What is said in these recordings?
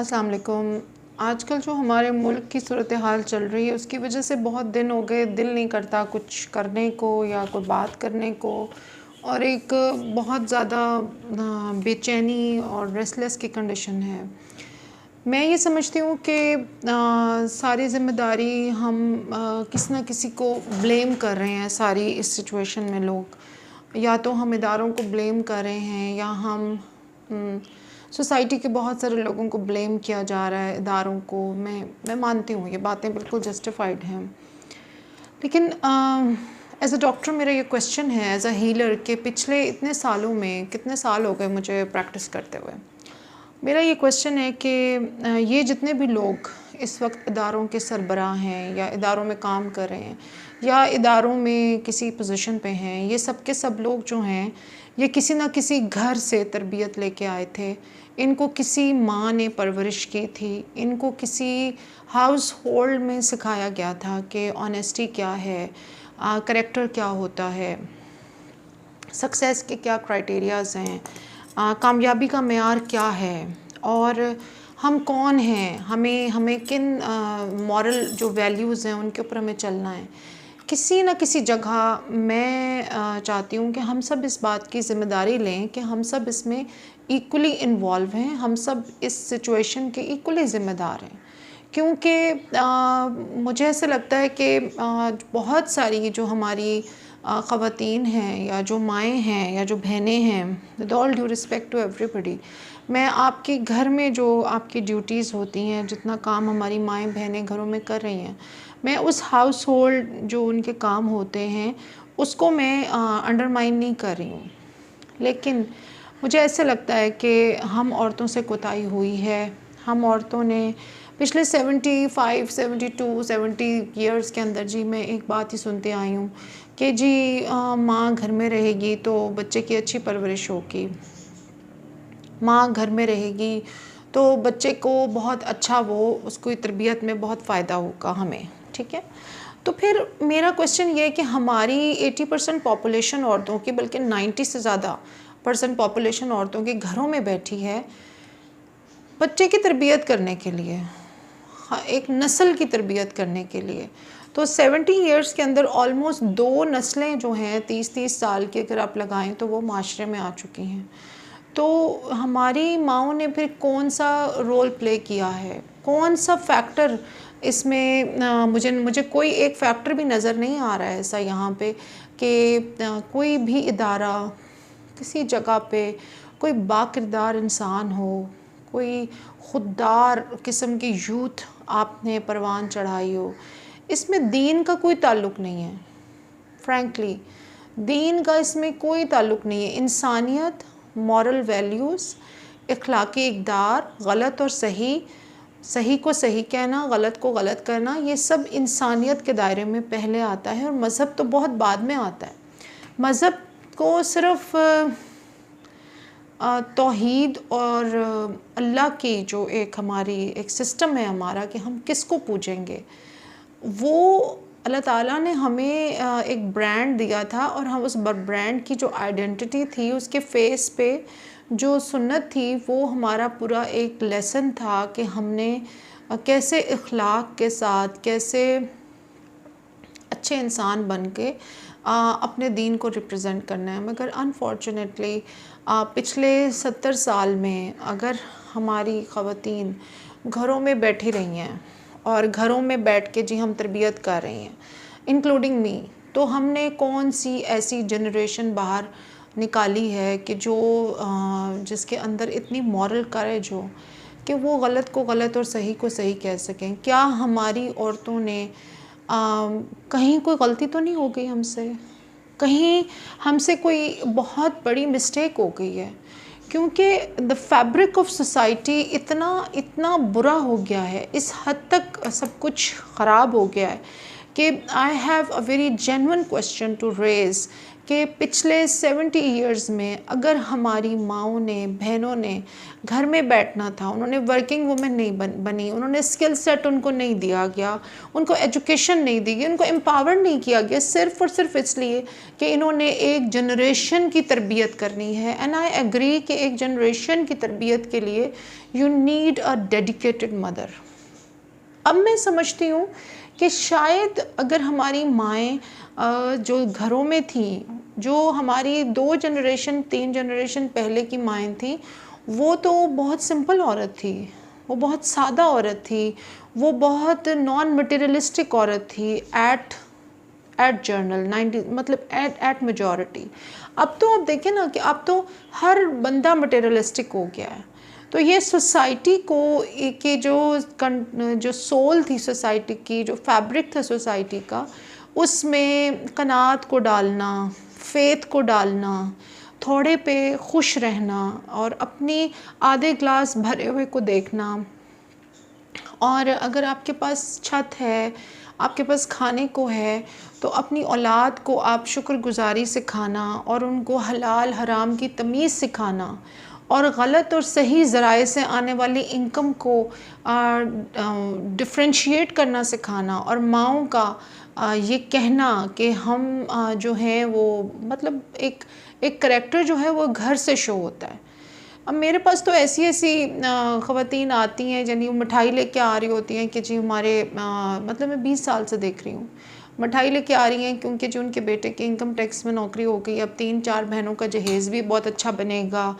अस्सलाम वालेकुम। आजकल जो हमारे मुल्क की सूरत हाल चल रही है उसकी वजह से बहुत दिन हो गए, दिल नहीं करता कुछ करने को या कोई बात करने को, और एक बहुत ज़्यादा बेचैनी और रेस्टलेस की कंडीशन है। मैं ये समझती हूँ कि सारी ज़िम्मेदारी हम किसी न किसी को ब्लेम कर रहे हैं। सारी इस सिचुएशन में लोग या तो हम इदारों को ब्लेम कर रहे हैं या हम सोसाइटी के बहुत सारे लोगों को ब्लेम किया जा रहा है, इदारों को। मैं मानती हूँ ये बातें बिल्कुल जस्टिफाइड हैं, लेकिन एज अ डॉक्टर मेरा ये क्वेश्चन है, एज अ हीलर, के पिछले इतने सालों में, कितने साल हो गए मुझे प्रैक्टिस करते हुए, मेरा ये क्वेश्चन है कि ये जितने भी लोग इस वक्त इदारों के सरबराह हैं या इदारों में काम कर रहे हैं या इदारों में किसी पोजीशन पे हैं, ये सब के सब लोग जो हैं ये किसी ना किसी घर से तरबियत लेके आए थे। इनको किसी माँ ने परवरिश की थी, इनको किसी हाउस होल्ड में सिखाया गया था कि ऑनेस्टी क्या है, करेक्टर क्या होता है, सक्सेस के क्या क्राइटेरियाज़ हैं, कामयाबी का मेयार क्या है, और हम कौन हैं, हमें हमें किन मॉरल जो वैल्यूज़ हैं उनके ऊपर हमें चलना है। किसी न किसी जगह मैं चाहती हूँ कि हम सब इस बात की ज़िम्मेदारी लें कि हम सब इसमें इक्वली इन्वॉल्व हैं, हम सब इस सिचुएशन के इक्वली ज़िम्मेदार हैं। क्योंकि मुझे ऐसा लगता है कि बहुत सारी जो हमारी ख़वातीन हैं या जो माएँ हैं या जो बहनें हैं, with all due respect to everybody, मैं आपके घर में जो आपकी ड्यूटीज़ होती हैं, जितना काम हमारी माएँ बहनें घरों में कर रही हैं, मैं उस हाउस होल्ड जो उनके काम होते हैं उसको मैं अंडरमाइन नहीं कर रही हूँ। लेकिन मुझे ऐसे लगता है कि हम औरतों से कोताही हुई है। हम औरतों ने पिछले 75, 72, 70 ईयर्स के अंदर, जी मैं एक बात ही सुनते आई हूँ कि जी माँ घर में रहेगी तो बच्चे की अच्छी परवरिश होगी, माँ घर में रहेगी तो बच्चे को बहुत अच्छा, वो उसको तरबियत में बहुत फ़ायदा होगा हमें, ठीक है। तो फिर मेरा क्वेश्चन ये है कि हमारी 80% पॉपुलेशन औरतों की, बल्कि 90 से ज़्यादा % पॉपुलेशन औरतों के घरों में बैठी है बच्चे की तरबियत करने के लिए, हाँ, एक नस्ल की तरबियत करने के लिए। तो 70 ईयर्स के अंदर ऑलमोस्ट 2 नस्लें जो हैं 30-30 साल की अगर आप लगाएं तो वो माशरे में आ चुकी हैं। तो हमारी माँओं ने फिर कौन सा रोल प्ले किया है, कौन सा फैक्टर इसमें, मुझे कोई एक फैक्टर भी नज़र नहीं आ रहा है ऐसा यहाँ पे कि कोई भी इदारा, किसी जगह पे कोई बाकिरदार इंसान हो, कोई खुददार किस्म की यूथ आपने परवान चढ़ाई हो। इसमें दीन का कोई ताल्लुक़ नहीं है, फ्रैंकली दीन का इसमें कोई ताल्लुक़ नहीं है। इंसानियत, मॉरल वैल्यूज़, इखलाकी इक़दार, गलत और सही, सही को सही कहना, गलत को गलत करना, ये सब इंसानियत के दायरे में पहले आता है और मज़हब तो बहुत बाद में आता है। मज़हब को सिर्फ़ तौहीद और अल्लाह की जो एक हमारी एक सिस्टम है हमारा कि हम किसको पूजेंगे, वो अल्लाह ताला ने हमें एक ब्रांड दिया था और हम उस ब्रांड की जो आइडेंटिटी थी, उसके फेस पे जो सुन्नत थी, वो हमारा पूरा एक लेसन था कि हमने कैसे इखलाक के साथ, कैसे अच्छे इंसान बन के अपने दीन को रिप्रेजेंट करना है। मगर अनफॉर्चुनेटली पिछले 70 साल में अगर हमारी ख़वातीन घरों में बैठी रही हैं और घरों में बैठ के जी हम तरबियत कर रही हैं, इंक्लूडिंग मी, तो हमने कौन सी ऐसी जनरेशन बाहर निकाली है कि जो जिसके अंदर इतनी मॉरल करेज हो कि वो गलत को गलत और सही को सही कह सकें। क्या हमारी औरतों ने कहीं कोई गलती तो नहीं हो गई हमसे, कहीं हमसे कोई बहुत बड़ी मिस्टेक हो गई है? क्योंकि द फैब्रिक ऑफ सोसाइटी इतना बुरा हो गया है, इस हद तक सब कुछ ख़राब हो गया है कि I have a very genuine question to raise कि पिछले 70 इयर्स में अगर हमारी माओं ने, बहनों ने घर में बैठना था, उन्होंने वर्किंग वुमेन नहीं बनी, उन्होंने स्किल सेट उनको नहीं दिया गया, उनको एजुकेशन नहीं दी गई, उनको एम्पावर नहीं किया गया, सिर्फ़ और सिर्फ इसलिए कि इन्होंने एक जनरेशन की तरबियत करनी है। एंड आई एग्री कि एक जनरेशन की तरबियत के लिए you need a dedicated mother. अब मैं समझती हूँ कि शायद अगर हमारी माएँ जो घरों में थी, जो हमारी 2 जनरेशन 3 जनरेशन पहले की माएँ थीं, वो तो बहुत सिंपल औरत थी, वो बहुत सादा औरत थी, वो बहुत नॉन मटेरियलिस्टिक औरत थी एट जर्नल 90 मतलब एट मेजॉरिटी। अब तो आप देखें ना कि अब तो हर बंदा मटेरियलिस्टिक हो गया है। तो ये सोसाइटी को कि जो सोल थी सोसाइटी की, जो फैब्रिक था सोसाइटी का, उसमें कनात को डालना, फेथ को डालना, थोड़े पे खुश रहना और अपनी आधे ग्लास भरे हुए को देखना। और अगर आपके पास छत है, आपके पास खाने को है, तो अपनी औलाद को आप शुक्रगुजारी सिखाना और उनको हलाल हराम की तमीज़ सिखाना और गलत और सही ज़राए से आने वाली इनकम को डिफ़रेंशिएट करना सिखाना और माँओं का ये कहना कि हम जो हैं वो मतलब एक करैक्टर जो है वो घर से शो होता है। अब मेरे पास तो ऐसी ख़वातीन आती हैं यानी वो मिठाई लेके आ रही होती हैं कि जी हमारे मतलब मैं 20 साल से देख रही हूँ, मिठाई लेके आ रही हैं क्योंकि जो उनके बेटे की इनकम टैक्स में नौकरी हो गई, अब 3-4 बहनों का जहेज़ भी बहुत अच्छा बनेगा,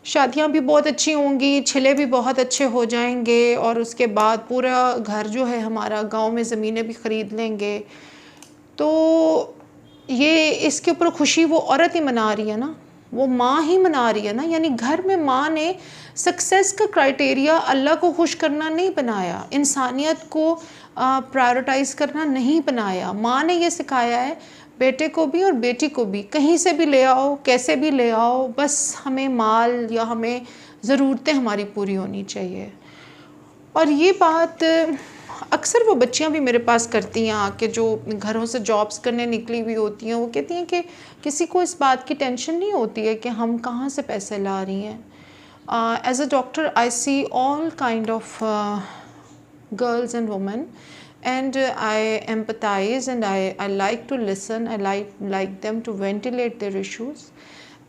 शादियाँ भी बहुत अच्छी होंगी, छिले भी बहुत अच्छे हो जाएंगे और उसके बाद पूरा घर जो है हमारा गाँव में ज़मीनें भी ख़रीद लेंगे। तो ये इसके ऊपर खुशी वो औरत ही मना रही है ना, वो माँ ही मना रही है ना। यानी घर में माँ ने सक्सेस का क्राइटेरिया अल्लाह को खुश करना नहीं बनाया, इंसानियत को प्रायोरिटाइज़ करना नहीं बनाया। माँ ने ये सिखाया है बेटे को भी और बेटी को भी, कहीं से भी ले आओ, कैसे भी ले आओ, बस हमें माल या हमें ज़रूरतें हमारी पूरी होनी चाहिए। और ये बात अक्सर वो बच्चियां भी मेरे पास करती हैं आके, जो घरों से जॉब्स करने निकली हुई होती हैं। वो कहती हैं कि किसी को इस बात की टेंशन नहीं होती है कि हम कहाँ से पैसे ला रही हैं। As a doctor I see all kind of girls and women, and I empathize and I like to listen, I like them to ventilate their issues,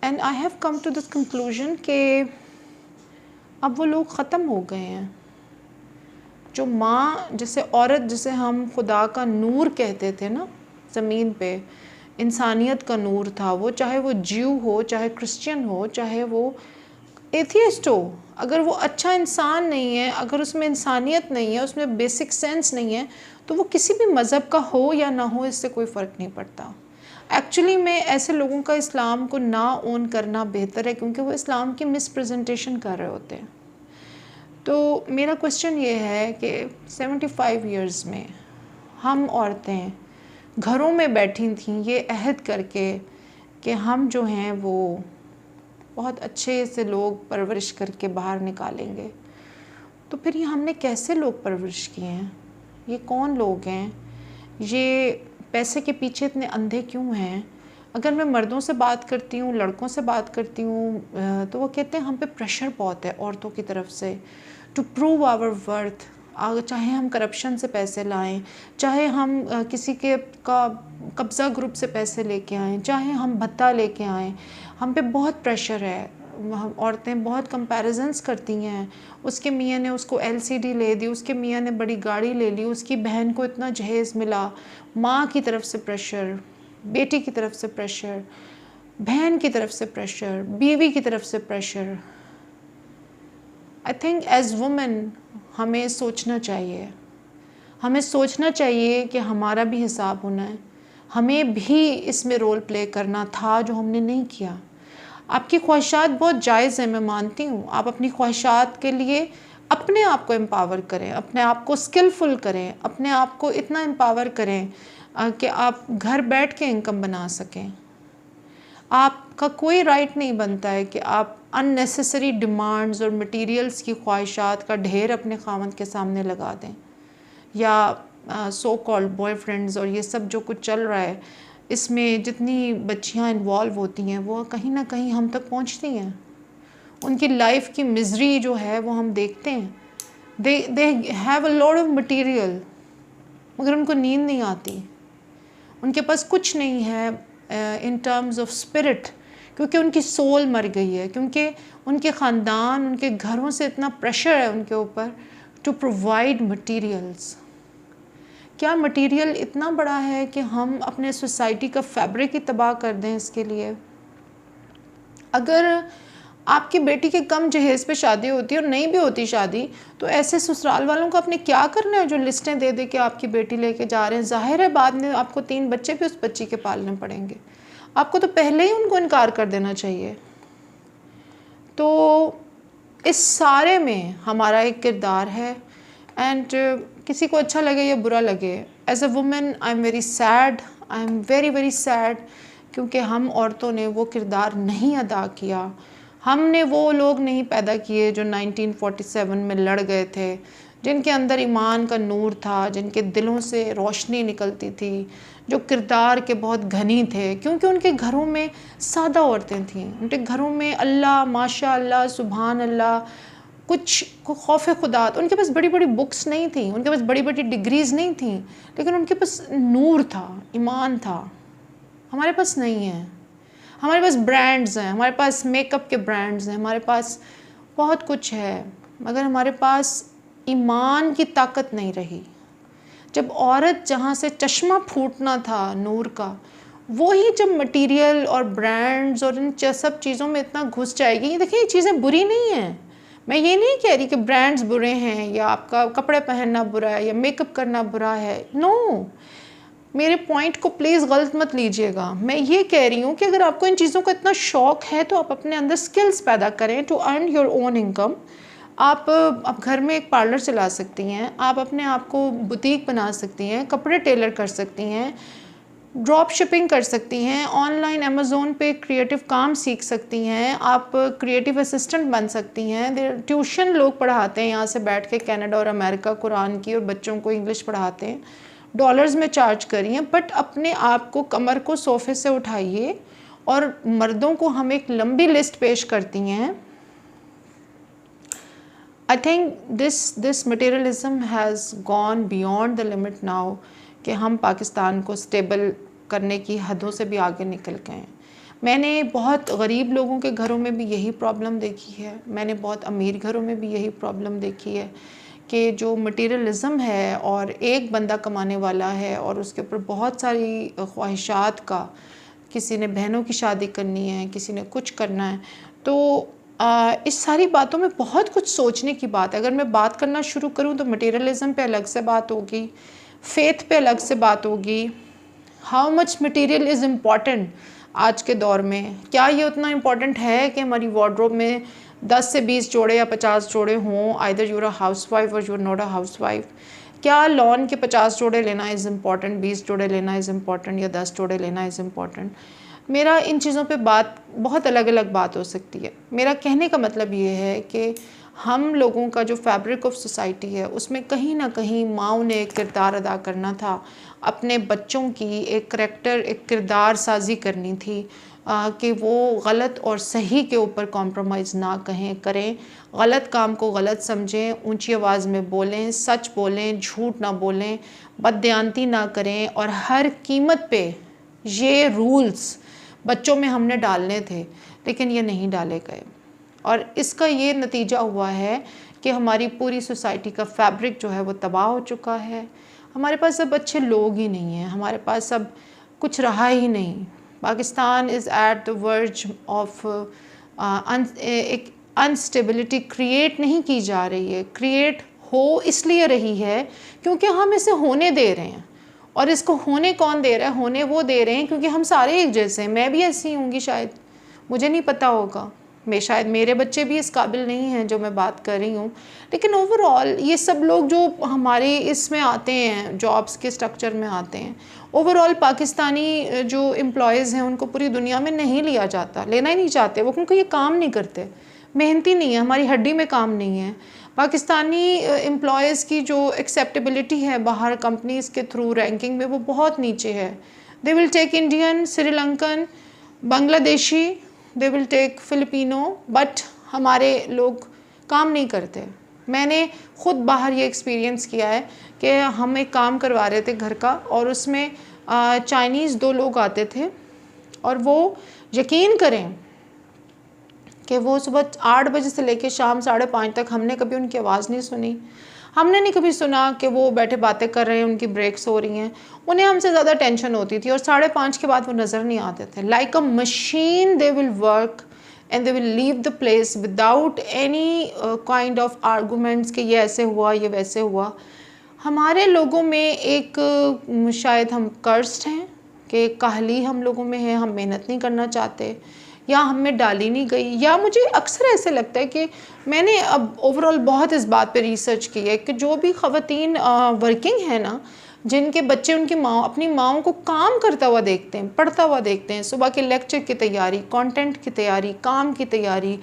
and I have come to this conclusion कि अब वो लोग ख़त्म हो गए हैं। जो माँ जिसे औरत जिसे हम खुदा का नूर कहते थे ना ज़मीन पे, इंसानियत का नूर था, वो चाहे वो ज्यू हो, चाहे क्रिश्चियन हो, चाहे वो एथियस्ट हो, अगर वो अच्छा इंसान नहीं है, अगर उसमें इंसानियत नहीं है, उसमें बेसिक सेंस नहीं है, तो वो किसी भी मज़हब का हो या ना हो, इससे कोई फ़र्क नहीं पड़ता। एक्चुअली में ऐसे लोगों का इस्लाम को ना ओन करना बेहतर है, क्योंकि वो इस्लाम की मिसप्रेजेंटेशन कर रहे होते हैं। तो मेरा क्वेश्चन ये है कि 75 इयर्स में हम औरतें घरों में बैठी थीं ये अहद करके कि हम जो हैं वो बहुत अच्छे से लोग परवरिश करके बाहर निकालेंगे, तो फिर ये हमने कैसे लोग परवरिश किए हैं? ये कौन लोग हैं? ये पैसे के पीछे इतने अंधे क्यों हैं? अगर मैं मर्दों से बात करती हूँ, लड़कों से बात करती हूँ, तो वो कहते हैं हम पे प्रेशर बहुत है औरतों की तरफ से टू प्रूव आवर वर्थ। चाहे हम करप्शन से पैसे लाएं, चाहे हम किसी के का कब्ज़ा ग्रुप से पैसे लेके आएँ, चाहे हम भत्ता लेके आएँ, हम पे बहुत प्रेशर है। औरतें बहुत कंपैरिजंस करती हैं, उसके मियाँ ने उसको LCD ले दी, उसके मियाँ ने बड़ी गाड़ी ले ली, उसकी बहन को इतना जहेज़ मिला। माँ की तरफ से प्रेशर, बेटी की तरफ से प्रेशर, बहन की तरफ से प्रेशर, बीवी की तरफ से प्रेशर। आई थिंक एज वुमेन हमें सोचना चाहिए, हमें सोचना चाहिए कि हमारा भी हिसाब होना है, हमें भी इसमें रोल प्ले करना था जो हमने नहीं किया। आपकी ख्वाहिशात बहुत जायज़ है, मैं मानती हूँ। आप अपनी ख्वाहिशात के लिए अपने आप को एम्पावर करें, अपने आप को स्किलफुल करें, अपने आप को इतना एम्पावर करें कि आप घर बैठ के इनकम बना सकें। आपका कोई राइट नहीं बनता है कि आप अननेसेसरी डिमांड्स और मटेरियल्स की ख्वाहिशात का ढेर अपने खामद के सामने लगा दें, या सो कॉल्ड बॉयफ्रेंड्स और ये सब जो कुछ चल रहा है, इसमें जितनी बच्चियां इन्वॉल्व होती हैं वो कहीं ना कहीं हम तक पहुंचती हैं। उनकी लाइफ की मिजरी जो है वो हम देखते हैं। They have a lot of material, मगर उनको नींद नहीं आती, उनके पास कुछ नहीं है इन टर्म्स ऑफ स्पिरिट, क्योंकि उनकी सोल मर गई है, क्योंकि उनके ख़ानदान, उनके घरों से इतना प्रेशर है उनके ऊपर टू प्रोवाइड मटेरियल्स। क्या मटेरियल इतना बड़ा है कि हम अपने सोसाइटी का फैब्रिक ही तबाह कर दें इसके लिए? अगर आपकी बेटी के कम जहेज़ पे शादी होती है और नहीं भी होती शादी, तो ऐसे ससुराल वालों को अपने क्या करना है जो लिस्टें दे दे के आपकी बेटी लेके जा रहे हैं? ज़ाहिर है बाद में आपको 3 बच्चे भी उस बच्ची के पालने पड़ेंगे। आपको तो पहले ही उनको इनकार कर देना चाहिए। तो इस सारे में हमारा एक किरदार है, एंड किसी को अच्छा लगे या बुरा लगे, as a women I am very sad, I am very very sad, क्योंकि हम औरतों ने वो किरदार नहीं अदा किया। हमने वो लोग नहीं पैदा किए जो 1947 में लड़ गए थे, जिनके अंदर ईमान का नूर था, जिनके दिलों से रोशनी निकलती थी, जो किरदार के बहुत घनी थे, क्योंकि उनके घरों में सादा औरतें थीं, उनके घरों में अल्लाह माशा अल्लाह सुबहान अल्लाह कुछ खौफ खुदा। उनके पास बड़ी बड़ी बुक्स नहीं थी, उनके पास बड़ी बड़ी डिग्रीज़ नहीं थी, लेकिन उनके पास नूर था, ईमान था। हमारे पास नहीं है। हमारे पास ब्रांड्स हैं, हमारे पास मेकअप के ब्रांड्स हैं, हमारे पास बहुत कुछ है, मगर हमारे पास ईमान की ताकत नहीं रही। जब औरत जहाँ से चश्मा फूटना था नूर का, वो ही जब मटेरियल और ब्रांड्स और इन सब चीज़ों में इतना घुस जाएगी। देखिए, ये चीज़ें बुरी नहीं हैं, मैं ये नहीं कह रही कि ब्रांड्स बुरे हैं या आपका कपड़े पहनना बुरा है या मेकअप करना बुरा है। नो, मेरे पॉइंट को प्लीज़ गलत मत लीजिएगा। मैं ये कह रही हूँ कि अगर आपको इन चीज़ों का इतना शौक़ है तो आप अपने अंदर स्किल्स पैदा करें to earn your own income. आप घर में एक पार्लर चला सकती हैं, आप अपने आप को बुटीक बना सकती हैं, कपड़े टेलर कर सकती हैं, ड्रॉप शिपिंग कर सकती हैं, ऑनलाइन अमेज़ोन पे क्रिएटिव काम सीख सकती हैं, आप क्रिएटिव असिस्टेंट बन सकती हैं। ट्यूशन लोग पढ़ाते हैं यहाँ से बैठ के, कनाडा और अमेरिका, कुरान की, और बच्चों को इंग्लिश पढ़ाते हैं, डॉलर्स में चार्ज करिए। बट अपने आप को, कमर को सोफे से उठाइए। और मर्दों को हम एक लंबी लिस्ट पेश करती हैं। I think this materialism has gone beyond the limit now, कि हम पाकिस्तान को स्टेबल करने की हदों से भी आगे निकल गए हैं। मैंने बहुत गरीब लोगों के घरों में भी यही प्रॉब्लम देखी है, मैंने बहुत अमीर घरों में भी यही प्रॉब्लम देखी है कि जो मटेरियलिज्म है और एक बंदा कमाने वाला है और उसके ऊपर बहुत सारी ख्वाहिशात का, किसी ने बहनों की शादी करनी है, किसी ने कुछ करना है, तो इस सारी बातों में बहुत कुछ सोचने की बात है। अगर मैं बात करना शुरू करूं तो मटेरियलिज्म पे अलग से बात होगी, फेथ पे अलग से बात होगी। How much material is important आज के दौर में? क्या ये उतना इम्पॉर्टेंट है कि हमारी वार्डरोब में 10 से 20 जोड़े या 50 जोड़े हों? आइदर यूर अ हाउसवाइफ और यूर नॉट अ हाउसवाइफ। क्या लॉन के 50 जोड़े लेना इज़ इम्पॉर्टेंट, 20 जोड़े लेना इज़ इम्पॉर्टेंट, या 10 जोड़े लेना इज़ इम्पॉर्टेंट? मेरा इन चीज़ों पे बात बहुत अलग अलग बात हो सकती है। मेरा कहने का मतलब ये है कि हम लोगों का जो फैब्रिक ऑफ सोसाइटी है उसमें कहीं ना कहीं माँओं ने एक किरदार अदा करना था, अपने बच्चों की एक करैक्टर, एक किरदार साजी करनी थी, कि वो गलत और सही के ऊपर कॉम्प्रोमाइज़ ना करें, गलत काम को गलत समझें, ऊंची आवाज़ में बोलें, सच बोलें, झूठ ना बोलें, बददयांती ना करें। और हर कीमत पे ये रूल्स बच्चों में हमने डालने थे, लेकिन ये नहीं डाले गए, और इसका ये नतीजा हुआ है कि हमारी पूरी सोसाइटी का फैब्रिक जो है वो तबाह हो चुका है। हमारे पास अब अच्छे लोग ही नहीं हैं, हमारे पास अब कुछ रहा ही नहीं। Pakistan is at the verge of एक अनस्टेबिलिटी क्रिएट नहीं की जा रही है, क्रिएट हो इसलिए रही है क्योंकि हम इसे होने दे रहे हैं। और इसको होने कौन दे रहा है? होने वो दे रहे हैं क्योंकि हम सारे एक जैसे हैं। मैं भी ऐसी होंगी शायद, मुझे नहीं पता होगा, शायद मेरे बच्चे भी इस काबिल नहीं हैं जो मैं बात कर रही हूँ। लेकिन ओवरऑल ये सब लोग जो हमारे इसमें आते हैं, जॉब्स के स्ट्रक्चर में आते हैं, ओवरऑल पाकिस्तानी जो एम्प्लॉयज़ हैं उनको पूरी दुनिया में नहीं लिया जाता, लेना ही नहीं चाहते वो, क्योंकि ये काम नहीं करते, मेहनती नहीं है, हमारी हड्डी में काम नहीं है। पाकिस्तानी एम्प्लॉयज़ की जो एक्सेप्टेबिलिटी है बाहर कंपनीज़ के थ्रू रैंकिंग में, वो बहुत नीचे है। They will take Indian, Sri Lankan, Bangladeshi, they will take Filipino, but हमारे लोग काम नहीं करते। मैंने ख़ुद बाहर ये एक्सपीरियंस किया है कि हम एक काम करवा रहे थे घर का, और उसमें चाइनीज़ 2 लोग आते थे, और वो यकीन करें कि वो सुबह 8 बजे से लेकर शाम 5:30 तक हमने कभी उनकी आवाज़ नहीं सुनी। हमने नहीं कभी सुना कि वो बैठे बातें कर रहे हैं, उनकी ब्रेक्स हो रही हैं। उन्हें हमसे ज़्यादा टेंशन होती थी, और 5:30 के बाद वो नज़र नहीं आते थे। Like a machine they will work and they will leave the place without any kind of arguments कि ये ऐसे हुआ, ये वैसे हुआ। हमारे लोगों में एक शायद हम कर्स्ड हैं कि काहली हम लोगों में है, हम मेहनत नहीं करना चाहते, या हम में डाली नहीं गई, या मुझे अक्सर ऐसे लगता है कि मैंने अब ओवरऑल बहुत इस बात पे रिसर्च की है कि जो भी ख़वातीन वर्किंग है ना, जिनके बच्चे उनकी माँ अपनी माँओं को काम करता हुआ देखते हैं, पढ़ता हुआ देखते हैं, सुबह के लेक्चर की तैयारी, कंटेंट की तैयारी, काम की तैयारी,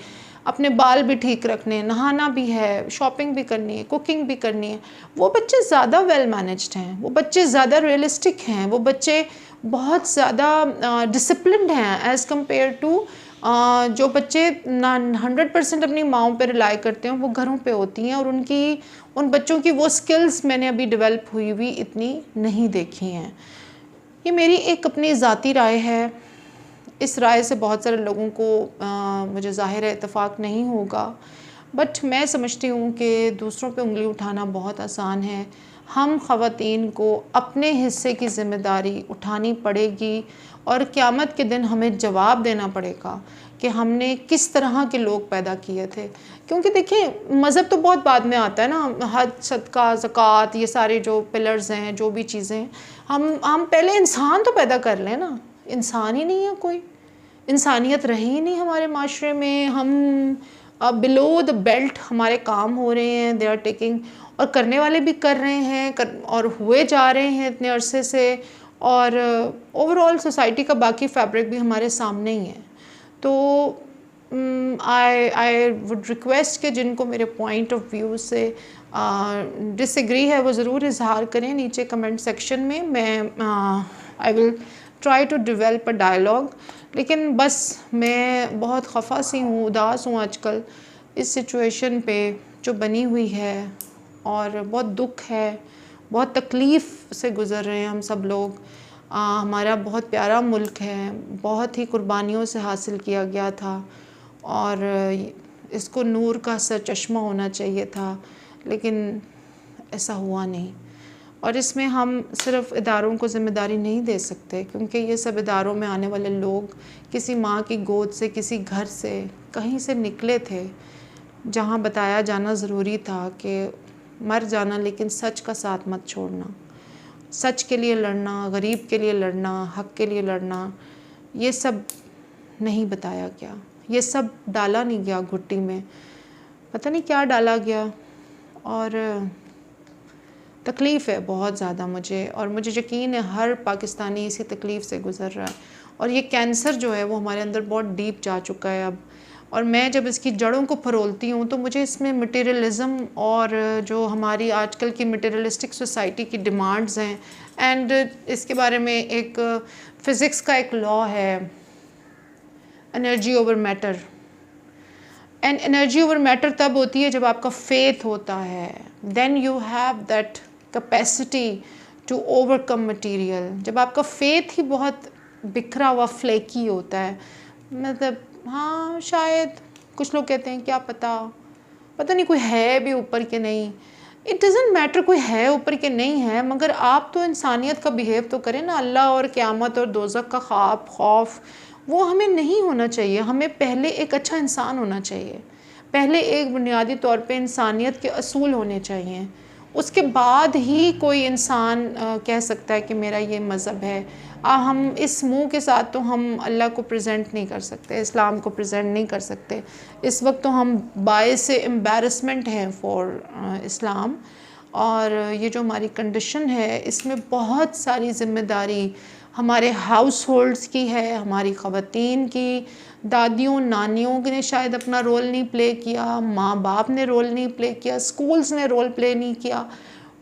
अपने बाल भी ठीक रखने, नहाना भी है, शॉपिंग भी करनी है, कुकिंग भी करनी है, वो बच्चे ज़्यादा वेल मैनेज्ड हैं, वो बच्चे ज़्यादा रियलिस्टिक हैं, वो बच्चे बहुत ज़्यादा डिसिप्लिन्ड हैं एज़ कम्पेयर टू जो बच्चे 100% अपनी माँओं पे रिलाई करते हैं, वो घरों पे होती हैं, और उन बच्चों की वो स्किल्स मैंने अभी डेवलप हुई इतनी नहीं देखी हैं। ये मेरी एक अपनी ज़ाती राय है। इस राय से बहुत सारे लोगों को मुझे ज़ाहिर है इत्तेफाक नहीं होगा, बट मैं समझती हूँ कि दूसरों पे उंगली उठाना बहुत आसान है। हम ख़वातीन को अपने हिस्से की ज़िम्मेदारी उठानी पड़ेगी, और क़यामत के दिन हमें जवाब देना पड़ेगा कि हमने किस तरह के लोग पैदा किए थे। क्योंकि देखिए, मज़हब तो बहुत बाद में आता है ना, हज, सदका, ज़कात, ये सारे जो पिलर्स हैं, जो भी चीज़ें, हम पहले इंसान तो पैदा कर लें ना। इंसान ही नहीं है कोई, इंसानियत रही ही नहीं हमारे माशरे में। हम बिलो द बेल्ट हमारे काम हो रहे हैं, दे आर टेकिंग, और करने वाले भी कर रहे हैं और हुए जा रहे हैं इतने अरसे से, और ओवरऑल सोसाइटी का बाकी फैब्रिक भी हमारे सामने ही है। तो आई वुड रिक्वेस्ट कि जिनको मेरे पॉइंट ऑफ व्यू से डिसएग्री है वो ज़रूर इजहार करें नीचे कमेंट सेक्शन में। मैं I will try to develop a dialogue. लेकिन बस मैं बहुत खफा सी हूँ, उदास हूँ आजकल इस सिचुएशन पे जो बनी हुई है, और बहुत दुख है, बहुत तकलीफ़ से गुज़र रहे हैं हम सब लोग। हमारा बहुत प्यारा मुल्क है, बहुत ही कुर्बानियों से हासिल किया गया था, और इसको नूर का सरचश्मा होना चाहिए था, लेकिन ऐसा हुआ नहीं। और इसमें हम सिर्फ़ इदारों को ज़िम्मेदारी नहीं दे सकते, क्योंकि ये सब इदारों में आने वाले लोग किसी माँ की गोद से, किसी घर से, कहीं से निकले थे, जहाँ बताया जाना ज़रूरी था कि मर जाना लेकिन सच का साथ मत छोड़ना, सच के लिए लड़ना, गरीब के लिए लड़ना, हक़ के लिए लड़ना, ये सब नहीं बताया गया। ये सब डाला नहीं गया घुट्टी में, पता नहीं क्या डाला गया। और तकलीफ़ है बहुत ज़्यादा मुझे, और मुझे यकीन है हर पाकिस्तानी इसी तकलीफ़ से गुज़र रहा है। और ये कैंसर जो है वो हमारे अंदर बहुत डीप जा चुका है अब, और मैं जब इसकी जड़ों को फरोलती हूँ तो मुझे इसमें मटेरियलिज़म और जो हमारी आजकल की मटेरियलिस्टिक सोसाइटी की डिमांड्स हैं, एंड इसके बारे में एक फ़िज़िक्स का एक लॉ है, energy over matter. And energy over matter तब होती है जब आपका फेथ होता है, then you have that capacity to overcome material. जब आपका फेथ ही बहुत बिखरा हुआ फ्लेकी होता है, मतलब हाँ शायद कुछ लोग कहते हैं क्या पता नहीं कोई है भी ऊपर के नहीं, इट डज़न्ट मैटर कोई है ऊपर के नहीं है, मगर आप तो इंसानियत का बिहेव तो करें ना। अल्लाह और क़यामत और दोज़ख का खौफ वो हमें नहीं होना चाहिए। हमें पहले एक अच्छा इंसान होना चाहिए, पहले एक बुनियादी तौर पे इंसानियत के असूल होने चाहिए, उसके बाद ही कोई इंसान कह सकता है कि मेरा ये मज़हब है। हम इस मुंह के साथ तो हम अल्लाह को प्रेजेंट नहीं कर सकते, इस्लाम को प्रेजेंट नहीं कर सकते। इस वक्त तो हम बायस एम्बैरसमेंट हैं फॉर इस्लाम। और ये जो हमारी कंडीशन है इसमें बहुत सारी ज़िम्मेदारी हमारे हाउस होल्ड्स की है, हमारी ख़वातीन की, दादियों नानियों ने शायद अपना रोल नहीं प्ले किया, माँ बाप ने रोल नहीं प्ले किया, स्कूल्स ने रोल प्ले नहीं किया,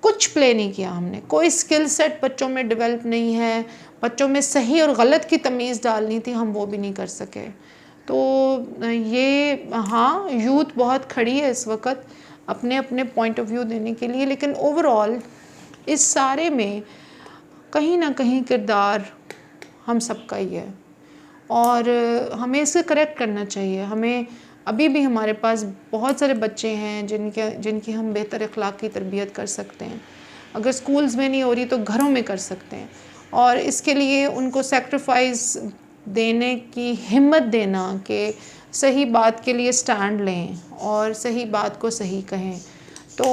कुछ प्ले नहीं किया हमने। कोई स्किल सेट बच्चों में डेवलप नहीं है, बच्चों में सही और गलत की तमीज़ डालनी थी, हम वो भी नहीं कर सके। तो ये हाँ, यूथ बहुत खड़ी है इस वक्त अपने अपने पॉइंट ऑफ व्यू देने के लिए, लेकिन ओवरऑल इस सारे में कहीं ना कहीं किरदार हम सबका ही है और हमें इसे करेक्ट करना चाहिए। हमें अभी भी हमारे पास बहुत सारे बच्चे हैं जिनकी हम बेहतर अखलाक की तरबियत कर सकते हैं। अगर स्कूल्स में नहीं हो रही तो घरों में कर सकते हैं, और इसके लिए उनको सेक्रीफाइस देने की हिम्मत देना कि सही बात के लिए स्टैंड लें और सही बात को सही कहें। तो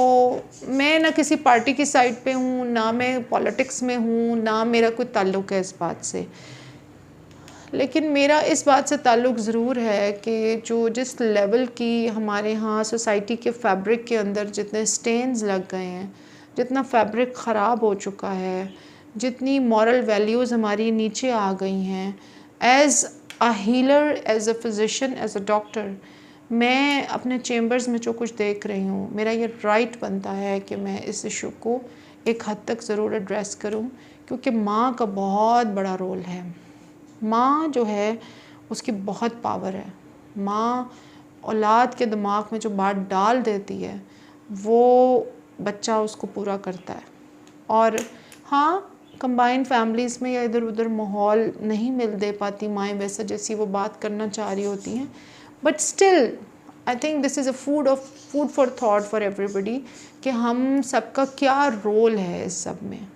मैं ना किसी पार्टी की साइड पे हूँ, ना मैं पॉलिटिक्स में हूँ, ना मेरा कोई ताल्लुक़ है इस बात से, लेकिन मेरा इस बात से ताल्लुक़ ज़रूर है कि जिस लेवल की हमारे यहाँ सोसाइटी के फैब्रिक के अंदर जितने स्टेन्स लग गए हैं, जितना फैब्रिक ख़राब हो चुका है, जितनी मॉरल वैल्यूज़ हमारी नीचे आ गई हैं, as a healer, as a physician, as a doctor, मैं अपने चेम्बर्स में जो कुछ देख रही हूँ, मेरा ये राइट बनता है कि मैं इस इशू को एक हद तक ज़रूर एड्रेस करूँ, क्योंकि माँ का बहुत बड़ा रोल है। माँ जो है उसकी बहुत पावर है। माँ औलाद के दिमाग में जो बात डाल देती है वो बच्चा उसको पूरा करता है। और हाँ, कंबाइंड फैमिलीज़ में या इधर उधर माहौल नहीं मिल दे पाती माएँ वैसा जैसी वो बात करना चाह रही होती हैं, but still I think this is a food for thought for everybody कि हम सबका क्या रोल है इस सब में।